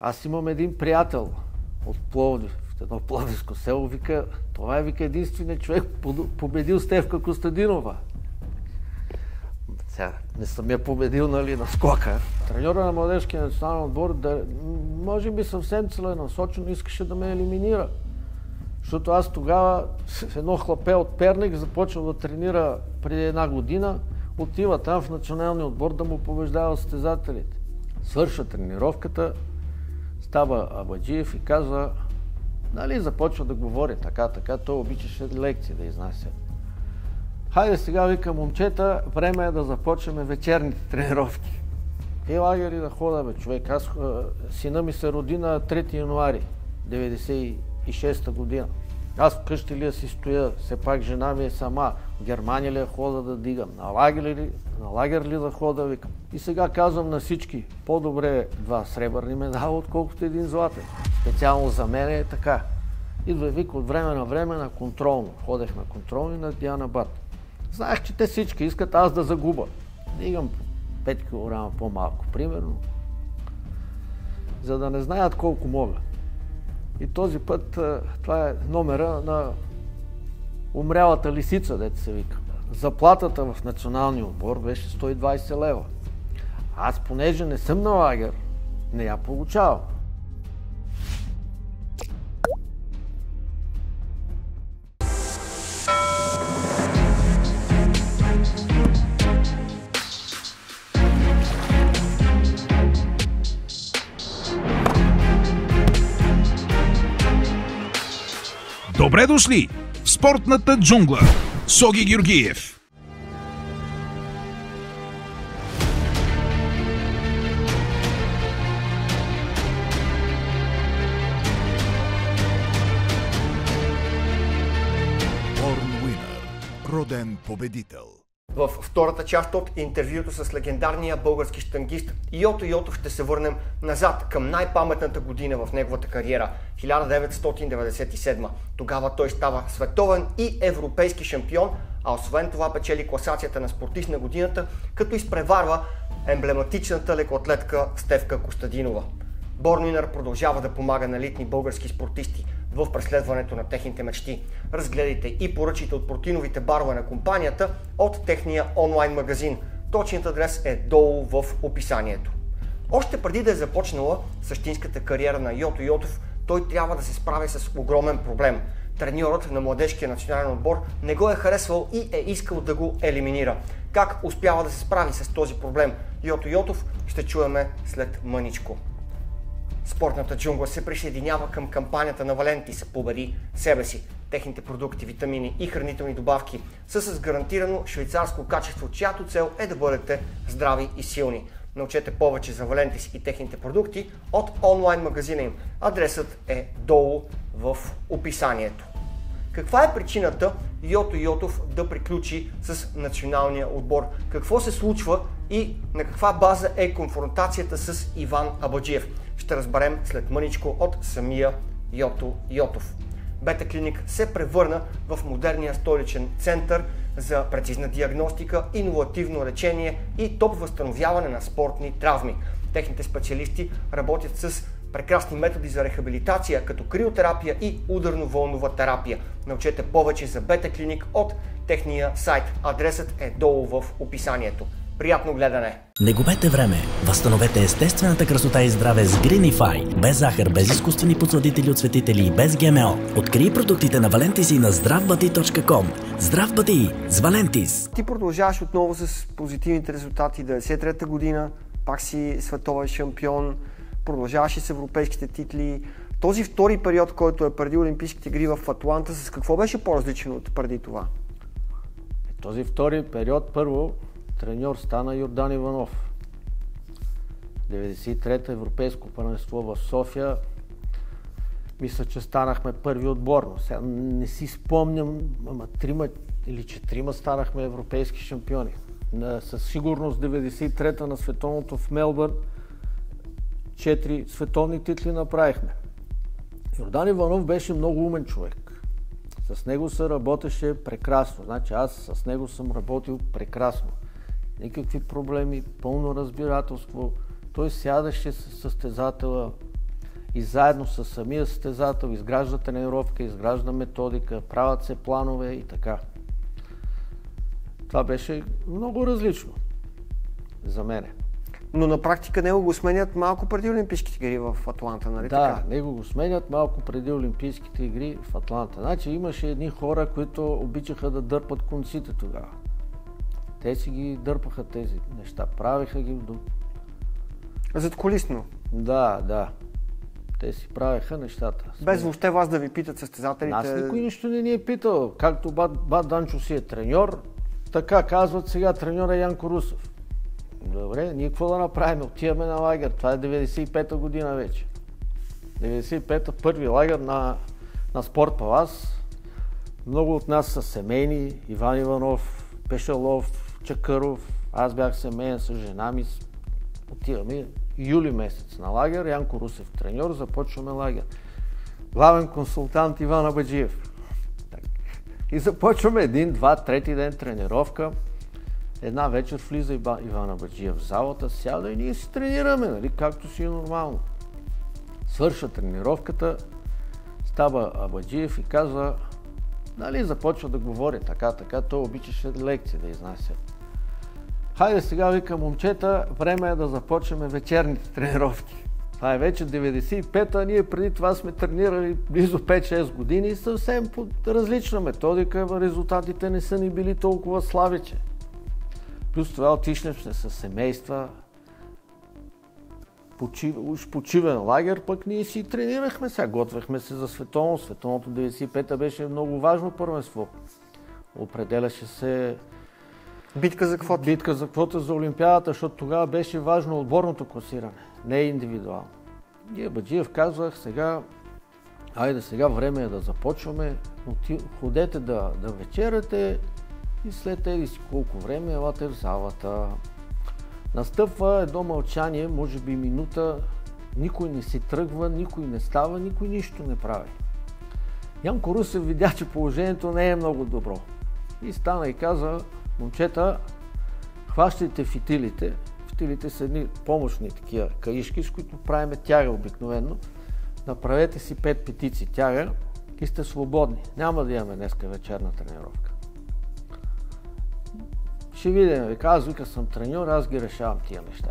Аз имам един приятел от Пловдив, в едно пловдивско село, това е единственият човек, победил Стефка Костадинова. Сега, не съм я победил, на скока. Треньора на младежкия национален отбор, може би съвсем целенасочено искаше да ме елиминира. Защото аз тогава, едно хлапе от Перник, започва да тренира преди 1 година, отива там в националния отбор да му побеждава състезателите. Свършва тренировката, става Абаджиев и казва, започва да говори така, той обичаше лекции да изнася. Хайде сега, вика, момчета, време е да започнем вечерните тренировки. Лагери да хода, бе, човек. Сина ми се роди на 3 януари 1996 година. Аз вкъщи ли си стоя, все пак жена ми е сама. В Германия ли хода да дигам, на лагер ли да хода, викам. И сега казвам на всички, по-добре 2 сребърни медала, отколкото 1 златен. Специално за мен е така. Идва вика от време на време на контролно. Ходех на контролни на Диана Бат. Знаех, че те всички искат аз да загуба. Дигам 5 кг по-малко, примерно, за да не знаят колко мога. И този път, това е номера на умрялата лисица, дето се вика. Заплатата в националния отбор беше 120 лева. Аз, понеже не съм на лагер, не я получавам. Добре дошли в спортната джунгла с Оги Георгиев. Born Winner. Роден победител. В втората част от интервюто с легендарния български щангист Йото Йотов ще се върнем назад към най-паметната година в неговата кариера – 1997. Тогава той става световен и европейски шампион, а освен това печели класацията на спортист на годината, като изпреварва емблематичната лекоатлетка Стефка Костадинова. Born Winner продължава да помага на елитни български спортисти в преследването на техните мечти. Разгледайте и поръчите от протеиновите барове на компанията от техния онлайн магазин. Точният адрес е долу в описанието. Още преди да е започнала същинската кариера на Йото Йотов, той трябва да се справи с огромен проблем. Треньорът на младежкия национален отбор не го е харесвал и е искал да го елиминира. Как успява да се справи с този проблем Йото Йотов, ще чуеме след мъничко. Спортната джунгла се присъединява към кампанията на Валентис "Победи себе си". Техните продукти, витамини и хранителни добавки са с гарантирано швейцарско качество, чиято цел е да бъдете здрави и силни. Научете повече за Валентис и техните продукти от онлайн магазина им. Адресът е долу в описанието. Каква е причината Йото Йотов да приключи с националния отбор? Какво се случва и на каква база е конфронтацията с Иван Абаджиев? Ще разберем след мъничко от самия Йото Йотов. Бета Клиник се превърна в модерния столичен център за прецизна диагностика, иновативно лечение и топ възстановяване на спортни травми. Техните специалисти работят с прекрасни методи за рехабилитация, като криотерапия и ударно-вълнова терапия. Научете повече за Бета Клиник от техния сайт. Адресът е долу в описанието. Приятно гледане! Не губете време! Възстановете естествената красота и здраве с Greenify. Без захар, без изкуствени подсладители, отсветители и без ГМО. Открий продуктите на Валентис и на zdravbati.com. Здрав бъди с Валентис! Ти продължаваш отново с позитивните резултати. 93-та година, пак си световен шампион, продължаваш и с европейските титли. Този втори период, който е преди Олимпийските игри в Атланта, с какво беше по-различен от преди това? Този втори период, първо, треньор стана Йордан Иванов. 93-та европейско първенство в София. Мисля, че станахме първи отборно. Сега не си спомням, ама 3 или 4 станахме европейски шампиони. Със сигурност 93-та на световното в Мелбърн 4 световни титли направихме. Йордан Иванов беше много умен човек. С него се работеше прекрасно. Значи аз с него съм работил прекрасно. Никакви проблеми, пълно разбирателство. Той сядаше с състезателя, и заедно с самия състезател изгражда тренировка, изгражда методика, правят се планове и така. Това беше много различно за мене. Но на практика него го сменят малко преди Олимпийските игри в Атланта, нали Да, така? него го сменят малко преди Олимпийските игри в Атланта. Значи имаше едни хора, които обичаха да дърпат конците тогава. Те си ги дърпаха тези неща, правиха ги до... Задкулисно. Да. Те си правеха нещата. Без въобще вас да ви питат състезателите. Нас никой нищо не ни е питал. Както бат Данчо си е треньор, така казват сега треньор е Янко Русев. Добре, ние какво да направим? Отиваме на лагер. Това е 95-та година вече. 95-та първи лагер на Спорт Палас. Много от нас са семейни. Иван Иванов, Пешалов, Чакъров. Аз бях семейен с жена ми. Отиваме юли месец на лагер. Янко Русев треньор. Започваме лагер. Главен консултант Иван Абаджиев. И започваме един, два, трети ден тренировка. Една вечер влиза Иван Абаджиев в залата, сяда и ние си тренираме, нали, както си е нормално. Свърша тренировката, става Абаджиев и казва, нали, започва да говори така, той обичаше лекции да изнася. Хайде сега, вика, момчета, време е да започнем вечерните тренировки. Това е вече 95-та, ние преди това сме тренирали близо 5-6 години, съвсем по различна методика, резултатите не са ни били толкова славиче. Плюс това отишли сме с семейства, почивен лагер, пък ние си тренирахме сега, готвехме се за световно. Световното 95-та беше много важно първенство. Определяше се битка за квота. Битка за квота за Олимпиадата, защото тогава беше важно отборното класиране, не индивидуално. И Абаджиев казвах, айде сега време е да започваме, ходете да вечеряте и след тези си колко време елате в залата. Настъпва едно мълчание, може би минута, никой не си тръгва, никой не става, никой нищо не прави. Янко Русев видя, че положението не е много добро. И стана и каза, момчета, хващайте фитилите. Фитилите са едни помощни такива каишки, с които правиме тяга обикновено. Направете си 5 петици тяга и сте свободни. Няма да имаме днеска вечерна тренировка. Ще видим, аз съм треньор, аз ги решавам тия неща.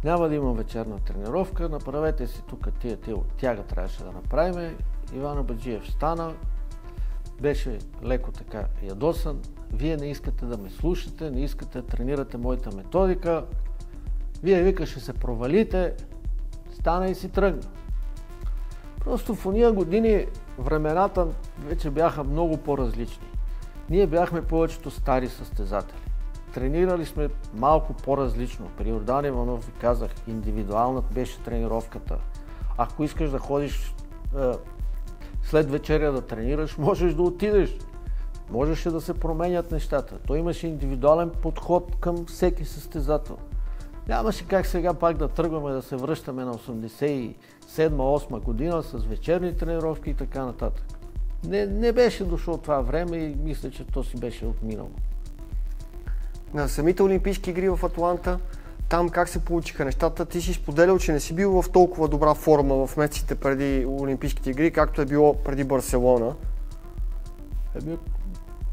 Няма да имам вечерна тренировка, направете си тук тия тяга трябваше да направим. Иван Абаджиев стана, беше леко така ядосан. Вие не искате да ме слушате, не искате да тренирате моята методика. Вие, вика, ще се провалите, стана и си тръгна. Просто в ония години времената вече бяха много по-различни. Ние бяхме повечето стари състезатели. Тренирали сме малко по-различно. При Йордан Иванов ви казах, индивидуалната беше тренировката. Ако искаш да ходиш след вечеря да тренираш, можеш да отидеш. Можеше да се променят нещата. Той имаше индивидуален подход към всеки състезател. Нямаше как сега пак да тръгваме да се връщаме на 87-8 година с вечерни тренировки и така нататък. Не беше дошло това време и мисля, че то си беше отминало. На самите Олимпийски игри в Атланта, там как се получиха нещата? Ти си споделял, че не си бил в толкова добра форма в месеците преди Олимпийските игри, както е било преди Барселона.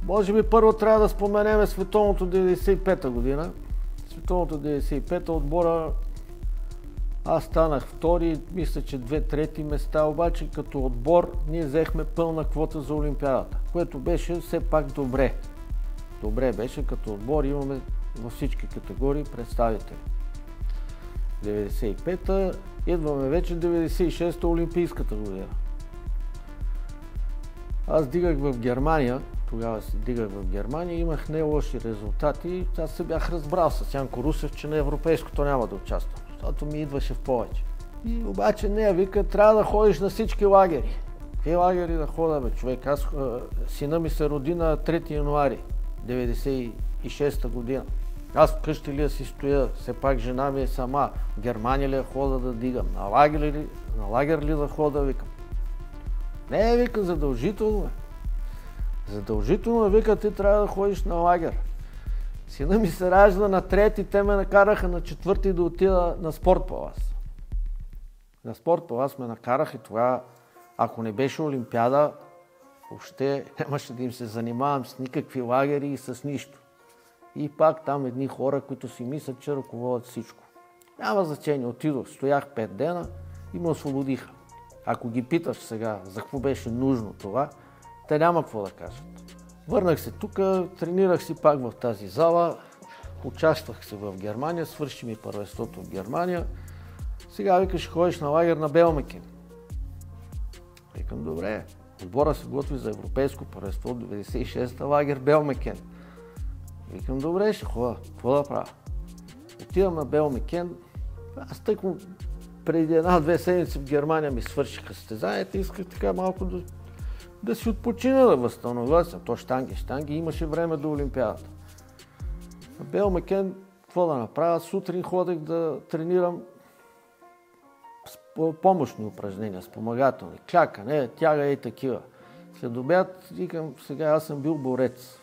Може би първо трябва да споменеме световното 95-та година. Световното 95-та отбора аз станах втори, мисля, че 2/3 места, обаче като отбор ние взехме пълна квота за Олимпиадата, което беше все пак добре. Добре беше, като отбор имаме във всички категории представители. 95-та, идваме вече 96-та Олимпийската година. Аз дигах в Германия, тогава се дигах в Германия, имах не лоши резултати. Аз се бях разбрал с Янко Русев, че на европейското няма да участвам, защото ми идваше в повече. И обаче не, вика, трябва да ходиш на всички лагери. Какви лагери да хода, бе, човек? Сина ми се роди на 3 януари 96-та година. Аз вкъщи ли да си стоя, все пак жена ми е сама. В Германия ли да хода да дигам? На лагер ли да хода, викам? Не, вика, задължително е. Задължително, вика, ти трябва да ходиш на лагер. Сина ми се ражда на 3-ти, те ме накараха на 4-ти да отида на Спорт Палас. на спорт аз ме накарах и това, ако не беше Олимпиада, въобще нямаше да им се занимавам с никакви лагери и с нищо. И пак там едни хора, които си мислят, че ръководят всичко. Няма значение, отидох, стоях 5 дена и ме освободиха. Ако ги питаш сега за какво беше нужно това, те няма какво да кажат. Върнах се тук, тренирах си пак в тази зала, участвах се в Германия, свърши ми първенството в Германия. Сега викаш, ходиш на лагер на Белмекен. Викам, добре, отбора се готви за европейско първенство от 96-та лагер Белмекен. Викам, добре, ще ходя, какво да правя? Отивам на Белмекен, аз тъкмо преди 1-2 седмици в Германия ми свършиха състезанията и исках така малко да си отпочина, да възстановя се. То щанги, имаше време до Олимпиадата. На Белмекен, какво да направя? Сутрин ходех да тренирам с помощни упражнения, спомагателни. Клякане, тяга и такива. След обяд, викам, сега аз съм бил борец.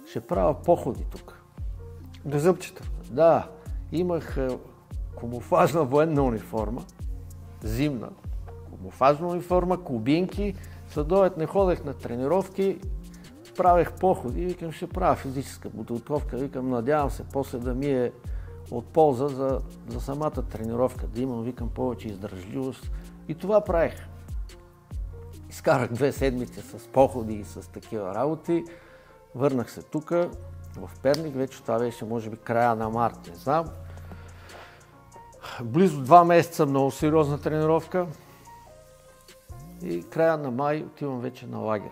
Ще правя походи тук. До зъбчета? Да, имах камуфлажна военна униформа, зимна, камуфлажна униформа, кубинки. Следобед не ходех на тренировки, правех походи, викам, ще правя физическа подготовка, викам, надявам се после да ми е от полза за самата тренировка, да имам, викам, повече издържливост. И това правех. Изкарах 2 седмици с походи и с такива работи. Върнах се тук, в Перник, вече това беше, може би, края на март, не знам. Близо 2 месеца много сериозна тренировка. И края на май отивам вече на лагер.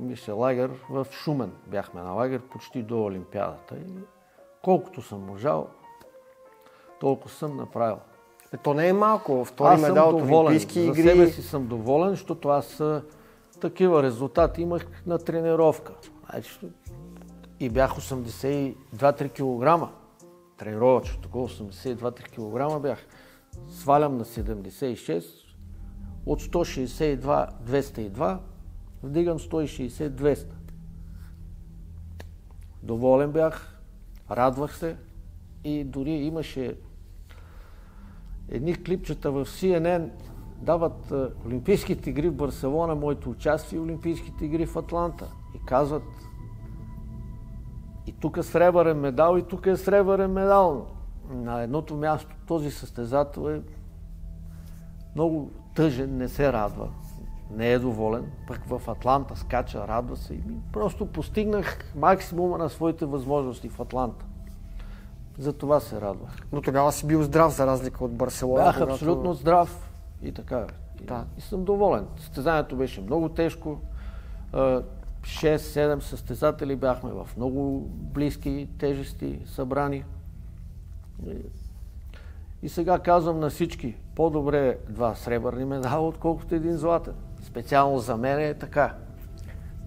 Имаше лагер в Шумен. Бяхме на лагер почти до Олимпиадата. И колкото съм можал, толкова съм направил. То не е малко. Втори медал от Олимпийски игри. За себе си съм доволен, защото аз такива резултати имах на тренировка. И бях 82-3 кг. Тренировъчно, такова 82-3 кг бях. Свалям на 76, от 162-202, вдигам 160-200. Доволен бях, радвах се и дори имаше едни клипчета в CNN, дават Олимпийските игри в Барселона, моето участие и Олимпийските игри в Атланта. И казват, и тук е сребърен медал, и тук е сребърен медал. На едното място този състезател е много тъжен, не се радва, не е доволен. Пък в Атланта скача, радва се. И просто постигнах максимума на своите възможности в Атланта. За това се радвах. Но тогава си бил здрав, за разлика от Барселона. Бях абсолютно здрав и така. Да. И съм доволен. Състезанието беше много тежко. 6-7 състезатели бяхме в много близки тежести събрани. И сега казвам на всички, по-добре 2 сребърни медала, отколкото 1 златен. Специално за мен е така.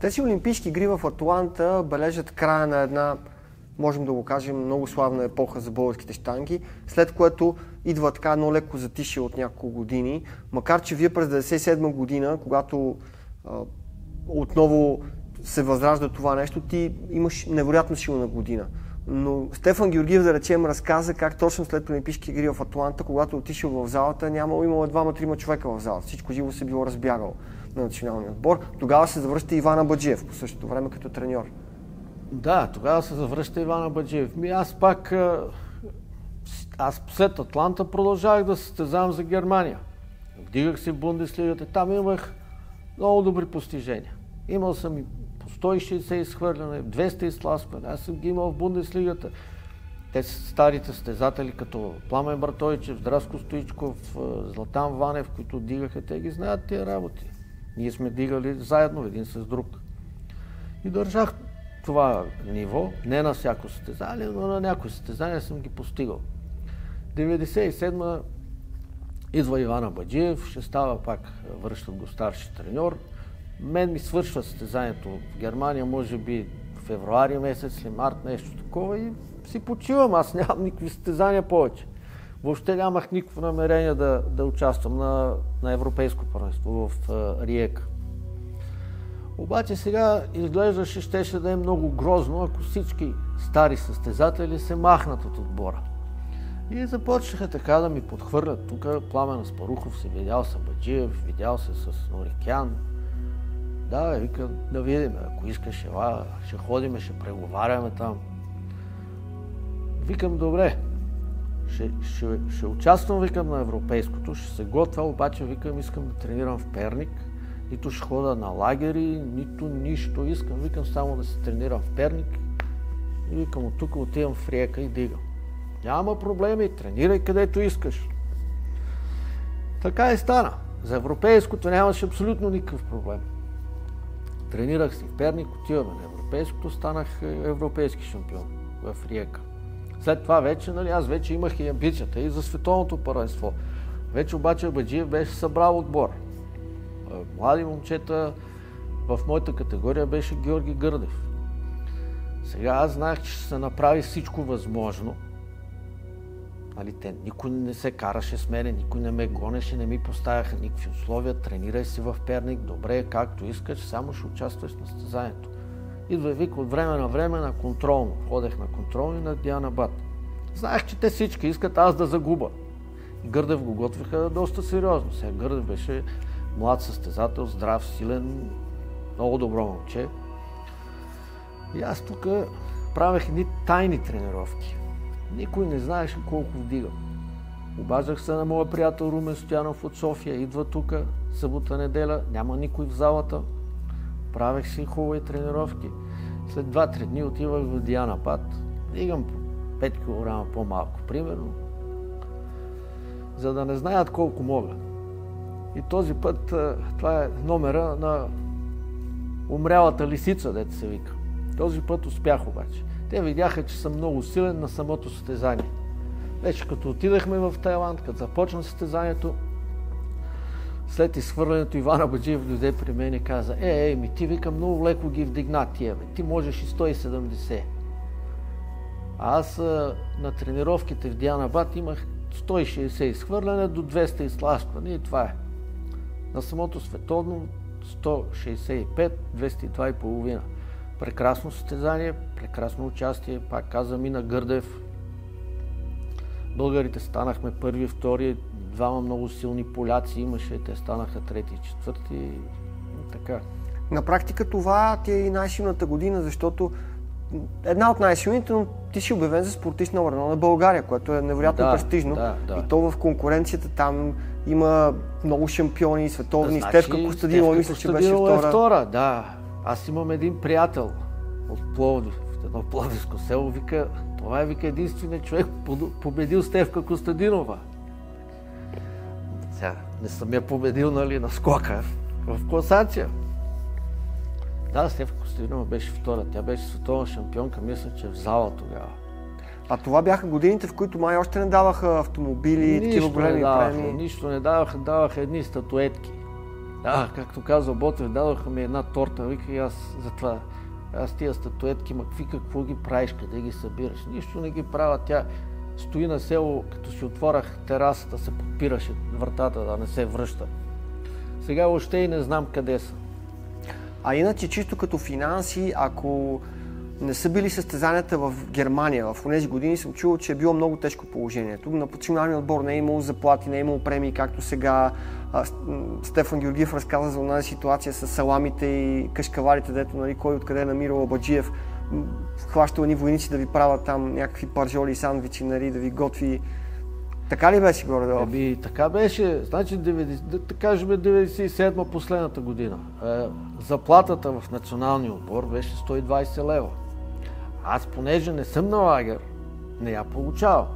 Тези Олимпийски игри в Атланта бележат края на една, можем да го кажем, много славна епоха за българските щанги, след което идва така едно леко затишие от няколко години, макар че вие през 1997 година, когато отново се възражда това нещо, ти имаш невероятно силна година. Но Стефан Георгиев, да речем, разказа как точно след Олимпийски игри в Атланта, когато отишъл в залата, имало 2-3 човека в залата. Всичко живо се било разбягало на националния отбор. Тогава се завръща Иван Абаджиев, по същото време като треньор. Да, тогава се завръща Иван Абаджиев. Аз след Атланта продължавах да състезавам за Германия. Вдигах се в Бундеслигата, там имах много добри постижения. Имал съм и по 160 изхвърляне, 200 изтласкване. Аз съм ги имал в Бундеслигата. Те са старите състезатели, като Пламен Братойчев, Драско Стоичков, Златан Ванев, които дигаха, те ги знаят тия работи. Ние сме дигали заедно, един с друг. И държах това ниво, не на всяко състезание, но на някои състезания съм ги постигал. 1997 идва Иван Абаджиев, ще става пак, връщат го старши треньор. Мен ми свършва състезанието в Германия, може би февруари месец или март, нещо такова и си почивам. Аз нямам никакви състезания повече. Въобще нямах никакво намерение да участвам на европейско първенство в Риека. Обаче сега изглеждаше, щеше да е много грозно, ако всички стари състезатели се махнат от отбора. И започнаха така да ми подхвърлят. Тук Пламен Аспарухов се видял с Абаджиев, видял се с Норикян. Да, викам, да видим, ако искаш, ела, ще ходиме, ще преговаряме там. Викам, добре, ще участвам, викам, на европейското, ще се готвя, обаче, викам, искам да тренирам в Перник. Нито ще хода на лагери, нито нищо искам. Викам само да се тренирам в Перник. И викам, от тук отивам в Риека и дигам. Няма проблеми, тренирай където искаш. Така и стана. За европейското нямаше абсолютно никакъв проблем. Тренирах си в Перник, отиваме на европейското, станах европейски шампион в Риека. След това вече, нали, аз вече имах и амбицията и за световното първенство. Вече обаче Абаджиев беше събрал отбор. Млади момчета в моята категория беше Георги Гърдев. Сега аз знаех, че ще се направи всичко възможно. Нали, никой не се караше с мене, никой не ме гонеше, не ми поставяха никакви условия. Тренирай си в Перник, добре, както искаш, само ще участваш на състезанието. Идва вик от време на време на контролно. Ходех на контролно и на Дианабад. Знаех, че те всички искат аз да загуба. Гърдев го готвиха доста сериозно. Сега Гърдев беше млад състезател, здрав, силен, много добро момче. И аз тук правех едни тайни тренировки. Никой не знаеше колко вдигам. Обаждах се на моя приятел Румен Стоянов от София. Идва тук, събота-неделя, няма никой в залата. Правех си хубави тренировки. След 2-3 дни отивах в Дианабад. Вдигам 5 кг по-малко, примерно. За да не знаят колко мога. И този път, това е номера на умрялата лисица, дето се вика. Този път успях обаче. Те видяха, че съм много силен на самото състезание. Вече като отидахме в Тайланд, като започна състезанието, след изхвърлянето Иван Абаджиев дойде при мен и каза: ми ти, вика, много леко ги вдигна тия, бе. Ти можеш и 170. А аз на тренировките в Дианабад имах 160 изхвърляне до 200 изтласкване и това е. На самото световно 165, 202,5. Прекрасно състезание, прекрасно участие, пак каза, мина Гърдев. Българите станахме първи, втори, двама много силни поляци имаше, те станаха трети и четвърти и така. На практика това ти е и най-силната година, защото една от най-силните, но ти си обявен за спортист номер 1 на България, което е невероятно престижно. Да. И то в конкуренцията там има много шампиони, световни. Стефка Костадинова, мисля, че беше втора. Да. Аз имам един приятел от Пловдив, в едно пловдивско село, вика, това е, вика, единственият човек победил Стефка Костадинова. Сега, не съм я победил, нали, на скока, в класация. Да, Стефка Костадинова беше втора, тя беше световна шампионка, мисля, че в зала тогава. А това бяха годините, в които май още не даваха автомобили, такива големи премии? Нищо не даваха, даваха едни статуетки. Да, както казва Ботев, дадоха ми една торта, вика, и аз затова. Аз тия статуетки, какво ги правиш, къде ги събираш? Нищо не ги правя, тя стои на село, като си отворах терасата, се подпираше вратата да не се връща. Сега още и не знам къде са. А иначе, чисто като финанси, ако не са били състезанията в Германия, в тези години съм чувал, че е било много тежко положението. На националния отбор не е имало заплати, не е имало премии, както сега. Стефан Георгиев разказа за онази ситуация с саламите и кашкавалите, дето, нали, кой откъде е намирал Абаджиев. Хващал ни войници да ви правят там някакви паржоли и сандвичи, нали, да ви готви. Така ли беше горе-долу? Така беше. Значи, да кажем, 97-ма последната година. Заплатата в националния отбор беше 120 лева. Аз, понеже не съм на лагер, не я получавам.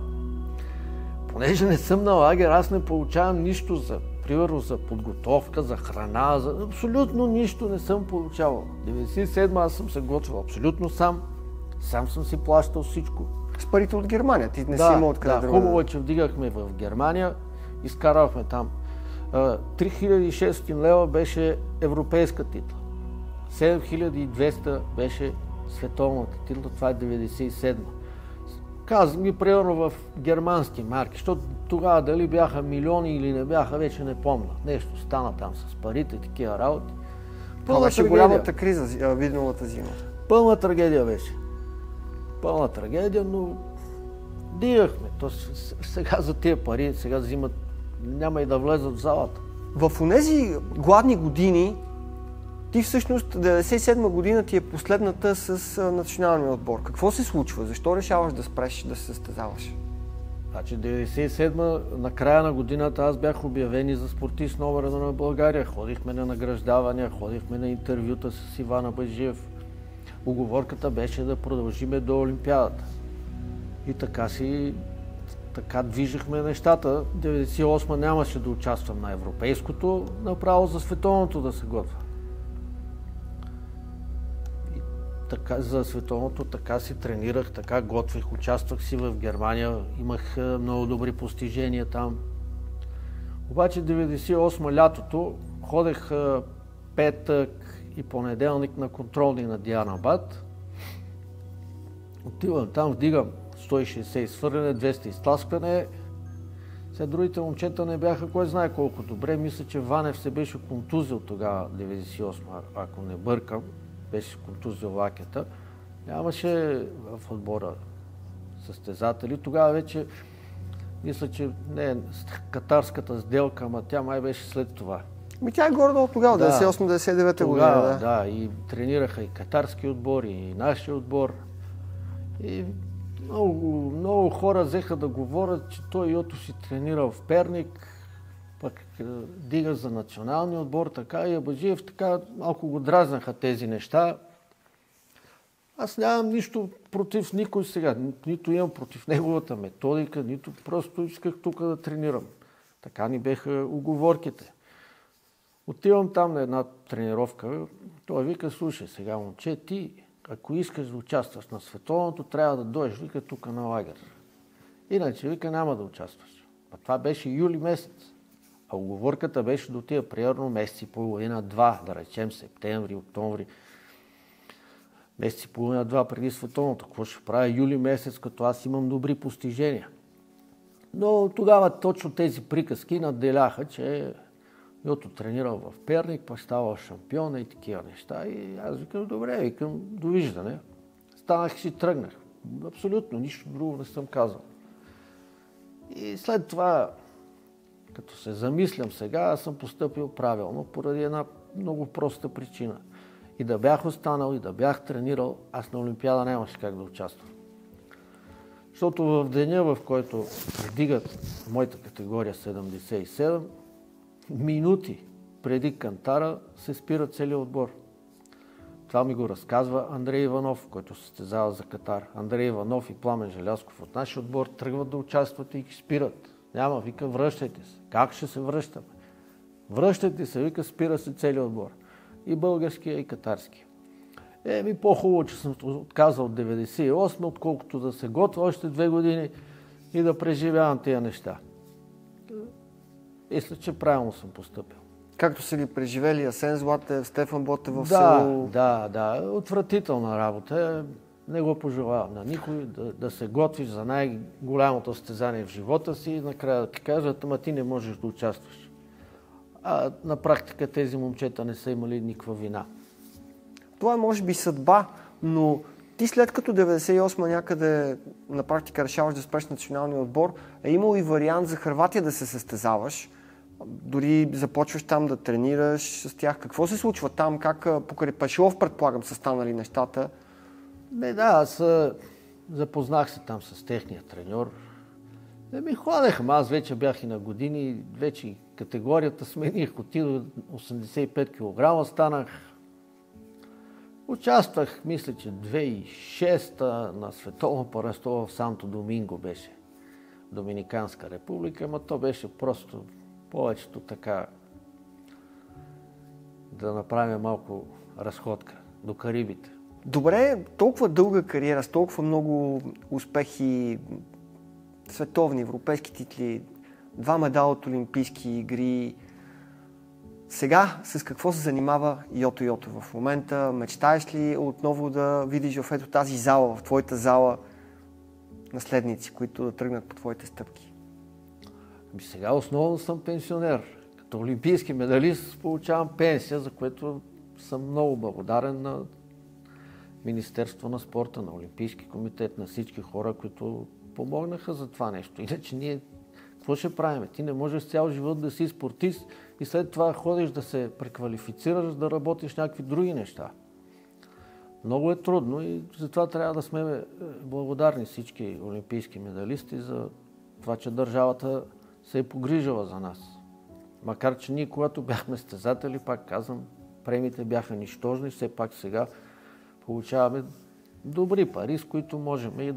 Понеже не съм на лагер, аз не получавам нищо примерно за подготовка, за храна, абсолютно нищо не съм получавал. 97-ма аз съм се готвил абсолютно сам. Сам съм си плащал всичко. С парите от Германия, ти не си имал откъде да. Хубаво е, че вдигахме в Германия, изкарахме там. 3600 лева беше европейска титла. 7200 беше световната титла, това е 97-ма. Казвам ги примерно в германски марки, защото тогава дали бяха милиони или не бяха, вече не помня. Нещо стана там с парите и такива работи. Това беше голямата криза, виденовата зима. Пълна трагедия беше. Пълна трагедия, но Дигахме. То сега за тия пари, сега взимат, няма и да влезат в залата. В онези гладни години, ти всъщност 97 година ти е последната с националния отбор. Какво се случва? Защо решаваш да спреш да се състезаваш? Значи 97-ма, на края на годината аз бях обявен и за спортист номер 1 на България. Ходихме на награждавания, ходихме на интервюта с Иван Абаджиев. Уговорката беше да продължиме до Олимпиадата. И така движихме нещата. 98-ма нямаше да участвам на европейското, направо за световното да се готвя. Така, за световното така си тренирах, така готвих, участвах си в Германия, имах много добри постижения там. Обаче 98 лятото ходех петък и понеделник на контролни на Дианабад. Отивам там, вдигам 160 изхвърляне, 200 изтласкване. Сега другите момчета не бяха кой знае колко добре. Мисля, че Ванев се беше контузил тогава, 98, ако не бъркам. Беше контузил лакета. Нямаше в отбора състезатели. Тогава вече, мисля, че не катарската сделка, ама тя май беше след това. Тя е горе-долу тогава, 98-99 година. Да, и тренираха и катарски отбор, и нашия отбор. И много хора взеха да говорят, че той Йото си тренирал в Перник, пък дига за националния отбор, така и Абаджиев, така малко го дразнаха тези неща. Аз нямам нищо против никой сега, нито имам против неговата методика, нито просто исках тук да тренирам. Така ни беха уговорките. Отивам там на една тренировка, той вика, слушай сега, момче, ти ако искаш да участваш на световното, трябва да дойдеш, вика, тук на лагер. Иначе, вика, няма да участваш. А това беше юли месец. А уговорката беше до тия примерно месец и половина, два, да речем септември, октомври. Месец и половина, два преди световното. Какво ще правя юли месец, като аз имам добри постижения? Но тогава точно тези приказки надделяха, че Йото тренирал в Перник, пък ставал шампион и такива неща. И аз викам, добре, викам, довиждане. Станах и си тръгнах. Абсолютно, нищо друго не съм казал. И след това, като се замислям сега, аз съм постъпил правилно, поради една много проста причина. И да бях останал, и да бях тренирал, аз на Олимпиада нямаше как да участвам. Защото в деня, в който вдигат моята категория 77, минути преди кантара се спира целият отбор. Това ми го разказва Андрей Иванов, който се състезава за Катар. Андрей Иванов и Пламен Желязков от нашия отбор тръгват да участват и ги спират. Няма, вика, връщайте се. Как ще се връщаме? Връщайте се, вика, спира се целият отбор. И българския, и катарския. По-хубаво, че съм отказал от 98, отколкото да се готвя още 2 години и да преживявам тия неща. Мисля, че правилно съм постъпил. Както са ги преживели Асен Златев, Стефан Ботев в село. Да. Отвратителна работа. Не го пожелавам на никой да се готвиш за най-голямото състезание в живота си и накрая да ти кажат, ама ти не можеш да участваш. А на практика тези момчета не са имали никаква вина. Това е може би съдба, но ти след като 98 някъде на практика решаваш да спреш националния отбор, е имал и вариант за Хърватия да се състезаваш. Дори започваш там да тренираш с тях. Какво се случва там? Как покрай Пашилов, предполагам, са станали нещата? Аз запознах се там с техния треньор. Ходех, аз вече бях и на години, вече категорията смених, отидох 85 кг, станах. Участвах, мисля, че 2006 на световно първенство в Санто Доминго беше. Доминиканска република, ама то беше просто повечето така да направим малко разходка до Карибите. Добре, толкова дълга кариера, с толкова много успехи, световни, европейски титли, 2 медала от Олимпийски игри. Сега с какво се занимава Йото в момента? Мечтаеш ли отново да видиш в ето тази зала, в твоята зала, наследници, които да тръгнат по твоите стъпки? Сега основно съм пенсионер. Като олимпийски медалист получавам пенсия, за което съм много благодарен на Министерство на спорта, на Олимпийски комитет, на всички хора, които помогнаха за това нещо. Иначе ние какво ще правим? Ти не можеш цял живот да си спортист и след това ходиш да се преквалифицираш, да работиш някакви други неща. Много е трудно и затова трябва да сме благодарни всички олимпийски медалисти за това, че държавата се е погрижила за нас. Макар че ние, когато бяхме състезатели, пак казвам, премиите бяха нищожни, все пак сега получаваме добри пари, с които можем и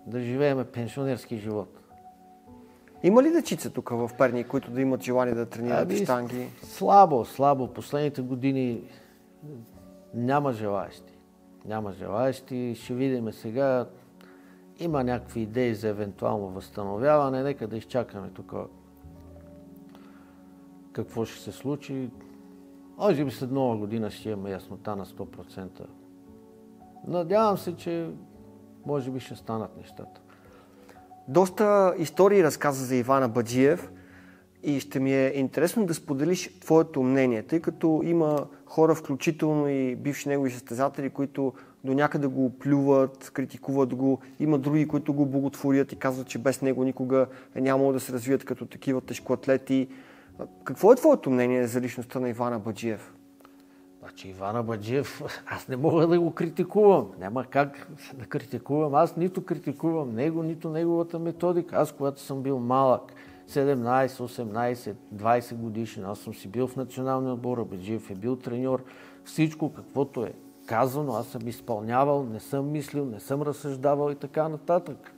да живеем пенсионерски живот. Има ли дечица тук в Перник, които да имат желание да тренират щанги? Слабо. Последните години няма желаещи. Няма желаещи. Ще видим сега. Има някакви идеи за евентуално възстановяване. Нека да изчакаме тук какво ще се случи. Може би след нова година ще имаме яснота на 100%. Надявам се, че може би ще станат нещата. Доста истории разказа за Иван Абаджиев и ще ми е интересно да споделиш твоето мнение, тъй като има хора, включително и бивши негови състезатели, които до някъде го плюват, критикуват го. Има други, които го боготворят и казват, че без него никога е нямало да се развият като такива тежкоатлети. Какво е твоето мнение за личността на Иван Абаджиев? Значи Иван Абаджиев, аз не мога да го критикувам. Няма как да критикувам. Аз нито критикувам него, нито неговата методика. Аз, когато съм бил малък, 17, 18, 20 годишен, аз съм си бил в националния отбор, Абаджиев е бил треньор. Всичко, каквото е казано, аз съм изпълнявал, не съм мислил, не съм разсъждавал и така нататък.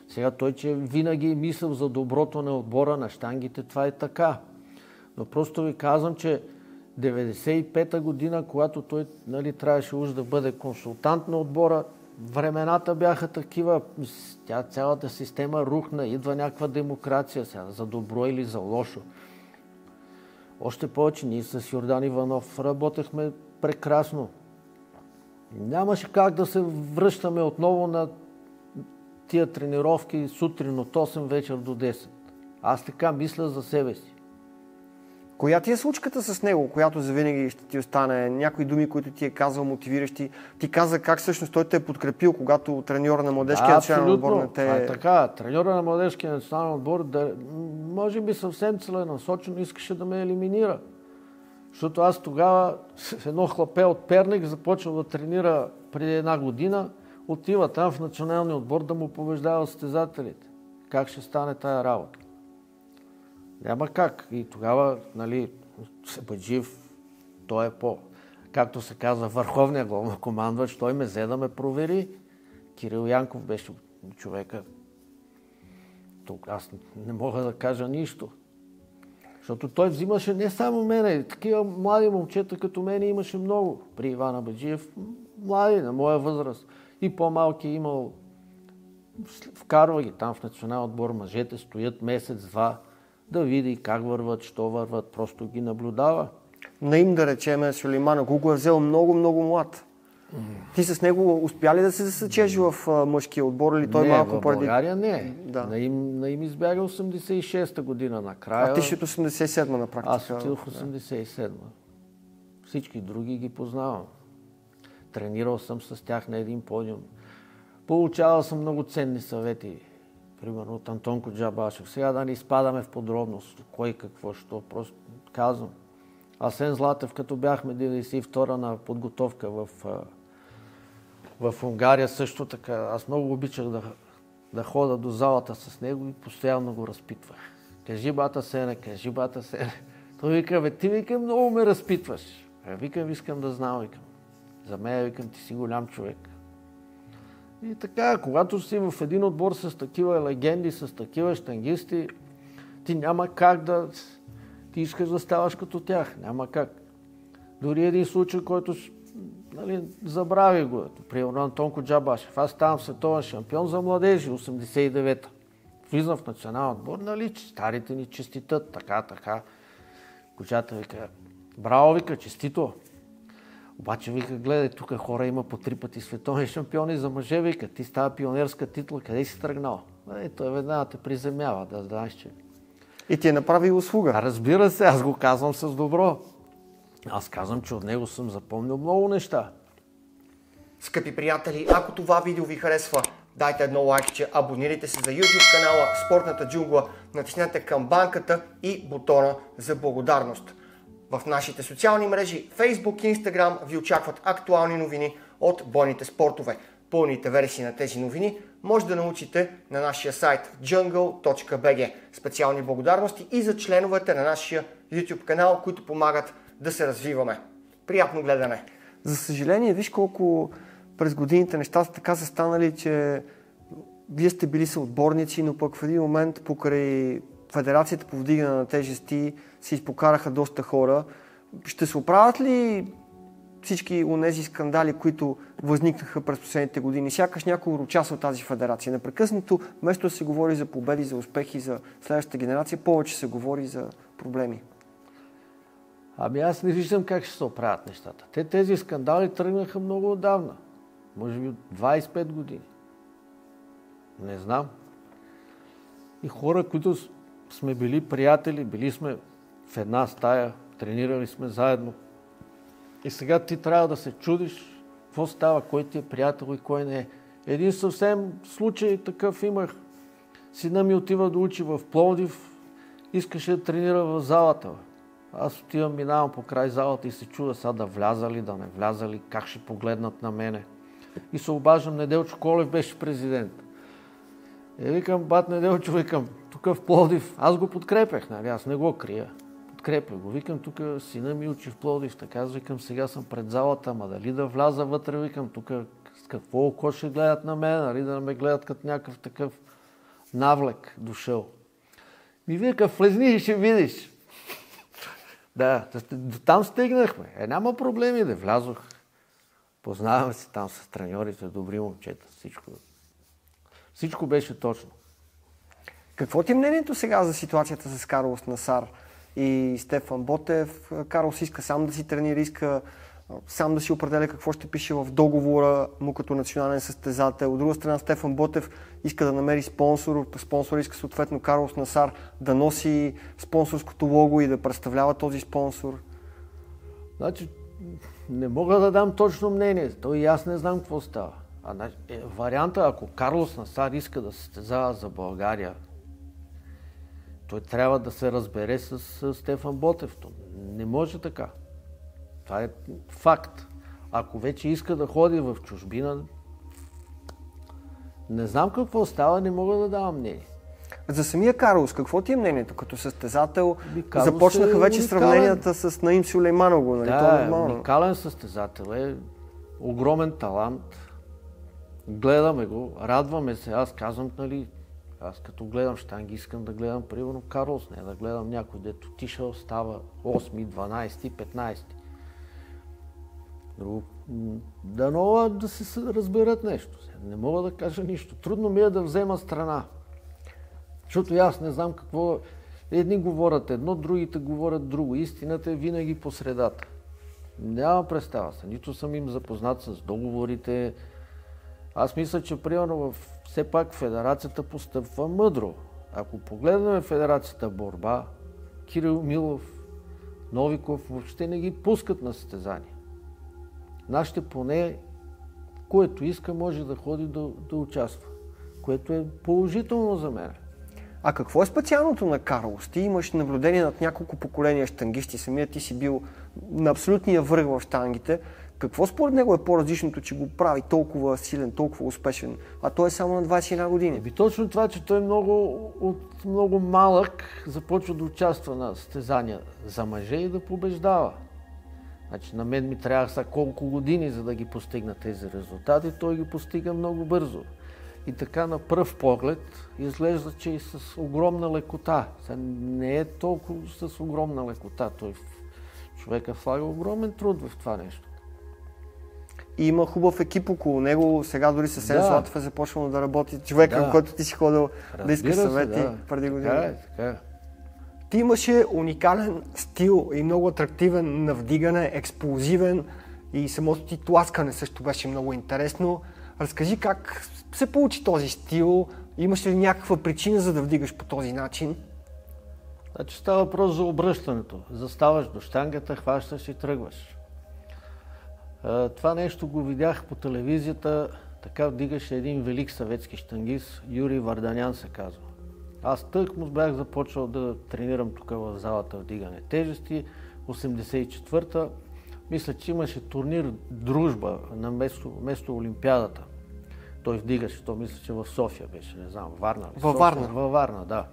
Сега той, че винаги е мислил за доброто на отбора, на щангите, това е така. Но просто ви казвам, че 95-та година, когато той трябваше уж да бъде консултант на отбора, времената бяха такива, цялата система рухна, идва някаква демокрация сега, за добро или за лошо. Още повече ние с Йордан Иванов работехме прекрасно. Нямаше как да се връщаме отново на тия тренировки сутрин от 8 вечер до 10. Аз така мисля за себе си. Коя ти е случката с него, която завинаги ще ти остане? Някои думи, които ти е казал мотивиращи. Ти каза как всъщност той те е подкрепил, когато треньора на младежкия национален отбор не те... Това е така. Треньора на младежкия национален отбор, може би съвсем целенасочено искаше да ме елиминира. Защото аз тогава с едно хлапе от Перник започвам да тренира преди една година, отива там в националния отбор да му побеждава състезателите. Как ще стане тая работа? Няма как. И тогава, Абаджиев, той е както се казва, върховния главнокомандвач, той ме взе да ме провери. Кирил Янков беше човека. Тук аз не мога да кажа нищо. Защото той взимаше не само мене, такива млади момчета като мене имаше много. При Иван Абаджиев, млади, на моя възраст. И по-малки имал. Вкарва ги там в национален отбор, мъжете стоят месец-два, да види как върват, що върват, просто ги наблюдава. Наим, да речеме, Сулейманов, го е взел много млад. Ти с него успя ли да се засечеш в мъжкия отбор или той малко в България не. Да. Наим избяга 86-та година накрая. А ти ще от 87-та на практика. Аз отидох 87-та. Всички други ги познавам. Тренирал съм с тях на един подиум. Получавал съм много ценни съвети. Примерно от Антонко Джабашев. Сега да не изпадаме в подробност. Кой какво, що. Просто казвам. Асен Златев, като бяхме 92-та на подготовка в Унгария, също така. Аз много обичах да хода до залата с него и постоянно го разпитвах. Кажи, бата Сене, кажи, бата Сене. Той вика, ти вика, много ме разпитваш. Викам, искам да знам, викам. За мен, викам, ти си голям човек. И така, когато си в един отбор с такива легенди, с такива щангисти, ти няма как да... Ти искаш да ставаш като тях. Няма как. Дори един случай, който забрави го. Примерно Антонко Джабашев. Аз ставам световен шампион за младежи, 89-та. Влизам в национален отбор, старите ни честитат, така. Кучата вика, браво, вика, честито. Обаче вика, гледай, тук хора има по 3 пъти световни шампиони за мъже, вика, ти става пионерска титла, къде си тръгнал? Той веднага те приземява, да знаеш, че... И ти е направил услуга. Разбира се, аз го казвам с добро. Аз казвам, че от него съм запомнил много неща. Скъпи приятели, ако това видео ви харесва, дайте едно лайкче, абонирайте се за YouTube канала Спортната джунгла, натиснете камбанката и бутона за благодарност. В нашите социални мрежи Facebook и Instagram ви очакват актуални новини от бойните спортове. Пълните версии на тези новини може да научите на нашия сайт jungle.bg. Специални благодарности и за членовете на нашия YouTube канал, които помагат да се развиваме. Приятно гледане! За съжаление, виж колко през годините нещата така са станали, че вие сте били съотборници, но пък в един момент покрай Федерацията по вдигане на тежести се изпокараха доста хора. Ще се оправят ли всички онези скандали, които възникнаха през последните години? Сякаш някой урочаса от тази федерация. Непрекъснато, вместо да се говори за победи, за успехи, за следващата генерация, повече се говори за проблеми. Ами аз не виждам как ще се оправят нещата. Тези скандали тръгнаха много отдавна. Може би от 25 години. Не знам. И хора, които сме били приятели, били сме в една стая, тренирали сме заедно. И сега ти трябва да се чудиш какво става, кой ти е приятел и кой не е. Един съвсем случай такъв имах. Сина ми отива да учи в Пловдив, искаше да тренира в залата. Аз отивам, минавам по край залата и се чуда сега да вляза ли, да не вляза ли, как ще погледнат на мене. И се обаждам, Неделчо Колев беше президент. Викам, бат Неделчо, викам, тук в Пловдив, аз го подкрепях, нали, аз не го крия. Подкрепя го. Викам, тук сина ми учи в Пловдив, така аз викам, сега съм пред залата, ама дали да вляза вътре, викам, тук с какво око ще гледат на мен, нали, да ме гледат като някакъв такъв навлек дошъл. Ми вика, влезни и ще видиш. Да, там стигнахме. Няма проблеми, да влязох. Познаваме се там с треньорите, добри момчета, всичко беше точно. Какво ти е мнението сега за ситуацията с Карлос Насар и Стефан Ботев? Карлос иска сам да си тренира, иска сам да си определя какво ще пише в договора му като национален състезател. От друга страна Стефан Ботев иска да намери спонсор. Спонсор иска съответно Карлос Насар да носи спонсорското лого и да представлява този спонсор. Значи, не мога да дам точно мнение. Той и аз не знам какво става. Варианта, ако Карлос Насар иска да се състезава за България, той трябва да се разбере с Стефан Ботев. Не може така. Това е факт. Ако вече иска да ходи в чужбина, не знам какво става, не мога да давам мнение. За самия Карлос, какво ти е мнението? Като състезател е започнаха вече уникален. Сравненията с Наим Сулейманово. Нали? Да, уникален състезател е, огромен талант. Гледаме го, радваме се. Аз казвам, нали, аз като гледам щанги, искам да гледам примерно Карлос, не да гледам някой, дето тишъл, става 8, 12, 15. Дано да се разберат нещо. Не мога да кажа нищо. Трудно ми е да взема страна. Защото аз не знам какво... Едни говорят едно, другите говорят друго. Истината е винаги по средата. Нямам представа се. Нито съм им запознат с договорите. Аз мисля, че примерно все пак федерацията постъпва мъдро. Ако погледнем федерацията борба, Кирил Милов, Новиков въобще не ги пускат на състезания. Нашите поне, което иска, може да ходи да участва. Което е положително за мен. А какво е специалното на Карлос? Ти имаш наблюдение над няколко поколения щангисти. Самият ти си бил на абсолютния връх в щангите. Какво според него е по-различното, че го прави толкова силен, толкова успешен, а той е само на 21 години? Точно това, че той от много малък започва да участва на състезания за мъже и да побеждава. Значи, на мен ми трябва са колко години, за да ги постигна тези резултати, той ги постига много бързо. И така на пръв поглед изглежда, че и с огромна лекота. Не е толкова с огромна лекота. Човека влага огромен труд в това нещо. И има хубав екип около него. Сега дори със Сен Златов е започнал да работи. Човека, в който ти си ходил да искаш съвети преди години. Така. Ти имаше уникален стил и много атрактивен на вдигане, експлозивен и самото ти тласкане също беше много интересно. Разкажи как се получи този стил, имаш ли някаква причина за да вдигаш по този начин? Значи става въпрос за обръщането. Заставаш до щангата, хващаш и тръгваш. Това нещо го видях по телевизията Така вдигаше един велик съветски щангист, Юрий Варданян се казва. Аз тъкмо бях започвал да тренирам тук в залата вдигане тежести. 84-та, мисля, че имаше турнир Дружба на место Олимпиадата. Той вдигаше, то мисля, че в София беше, не знам, Варна ли? Във Варна. Във Варна, да.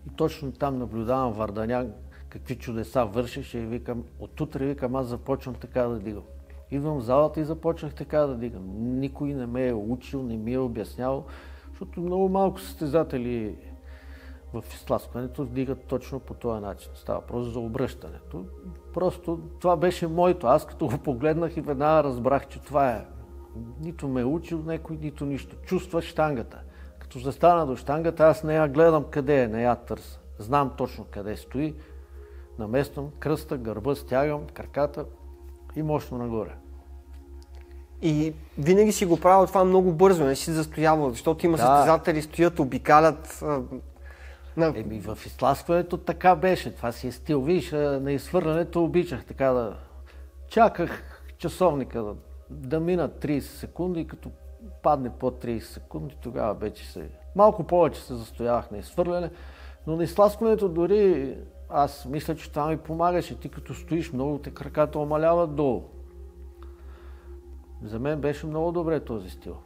И точно там наблюдавам Варданян какви чудеса вършеше и викам, отутре викам, аз започвам така да дигам. Идвам в залата и започнах така да дигам. Никой не ме е учил, не ми е обяснявал, защото много малко състезатели в изтласкването вдигат точно по този начин. Става просто за обръщането. Просто това беше моето. Аз като го погледнах и веднага разбрах, че това е. Нито ме е учил някой, нито нищо. Чувствах щангата. Като застана до щангата, аз не я гледам къде е, не я търся. Знам точно къде стои. Намествам кръста, гърба, стягам, краката и мощно нагоре. И винаги си го правил това много бързо, не си застоявал, защото има състезатели, стоят, обикалят. В изтласкването така беше, това си е стил. Виж, на изхвърлянето обичах така да... Чаках часовника да минат 30 секунди и като падне под 30 секунди, тогава вече се... Малко повече се застоявах на изхвърляне, но на изтласкването дори аз мисля, че това ми помагаше. Ти като стоиш, много те краката омаляват долу. За мен беше много добре този стил.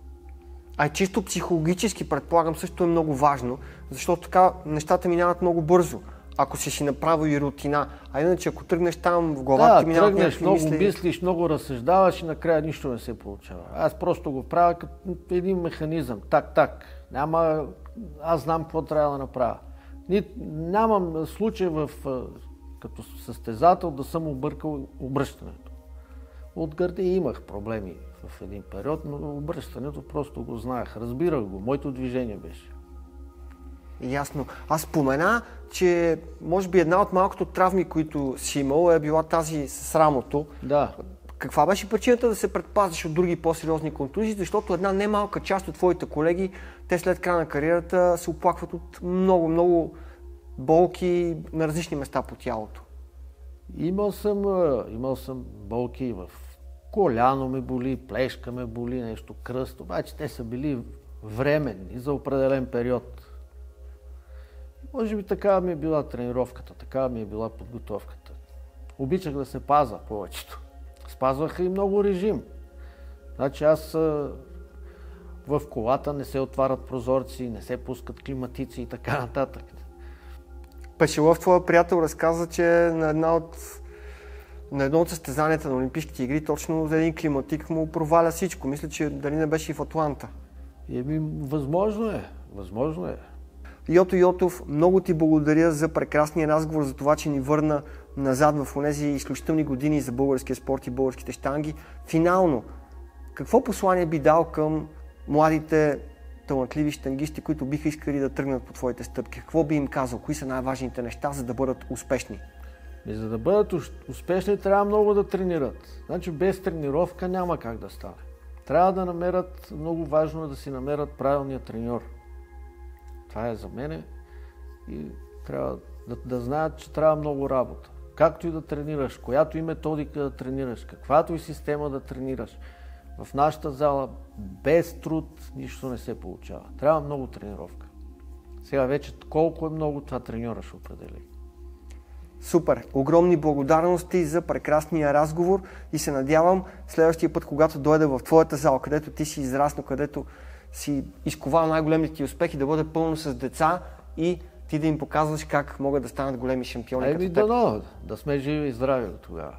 А чисто психологически, предполагам, също е много важно, защото така нещата минават много бързо. Ако си направил и рутина, а иначе ако тръгнеш там в главата ти минават тръгнеш, много мисли... мислиш, много разсъждаваш и накрая нищо не се получава. Аз просто го правя като един механизъм. Так. Няма... Аз знам какво трябва да направя. Нямам случай като състезател да съм объркал обръщането. От гърди имах проблеми в един период, но обръщането просто го знаех. Разбирах го. Моето движение беше. Ясно. Аз спомена, че може би една от малкото травми, които си имал, е била тази с рамото. Да. Каква беше причината да се предпазиш от други по-сериозни контузии? Защото една немалка част от твоите колеги, те след края на кариерата се оплакват от много болки на различни места по тялото. Имал съм болки в коляно ме боли, плешка ме боли, нещо кръст, обаче те са били временни за определен период. Може би така ми е била тренировката, така ми е била подготовката. Обичах да се паза повечето. Спазваха и много режим. Значи аз в колата не се отварят прозорци, не се пускат климатици и така нататък. Пешелов, твоя приятел, разказа, че на едно от състезанията на Олимпийските игри точно за един климатик му проваля всичко. Мисля, че дали не беше и в Атланта. Възможно е. Йото Йотов, много ти благодаря за прекрасния разговор, за това, че ни върна назад в онези изключителни години за българския спорт и българските щанги. Финално, какво послание би дал към младите талантливи щангисти, които биха искали да тръгнат по твоите стъпки? Какво би им казал? Кои са най-важните неща, за да бъдат успешни? За да бъдат успешни, трябва много да тренират. Значи без тренировка няма как да стане. Трябва да намерят, много важно е да си намерят правилния треньор. Това е за мене и трябва да знаят, че трябва много работа. Както и да тренираш, която и методика да тренираш, каквато и система да тренираш. В нашата зала без труд нищо не се получава. Трябва много тренировка. Сега вече колко е много, това треньора ще определи. Супер! Огромни благодарности за прекрасния разговор и се надявам следващия път, когато дойда в твоята зала, където ти си израснал, където си изковал най-големите ти успехи, да бъде пълно с деца и ти да им показваш как могат да станат големи шампиони като теб. Дано, да сме живи и здрави до тогава.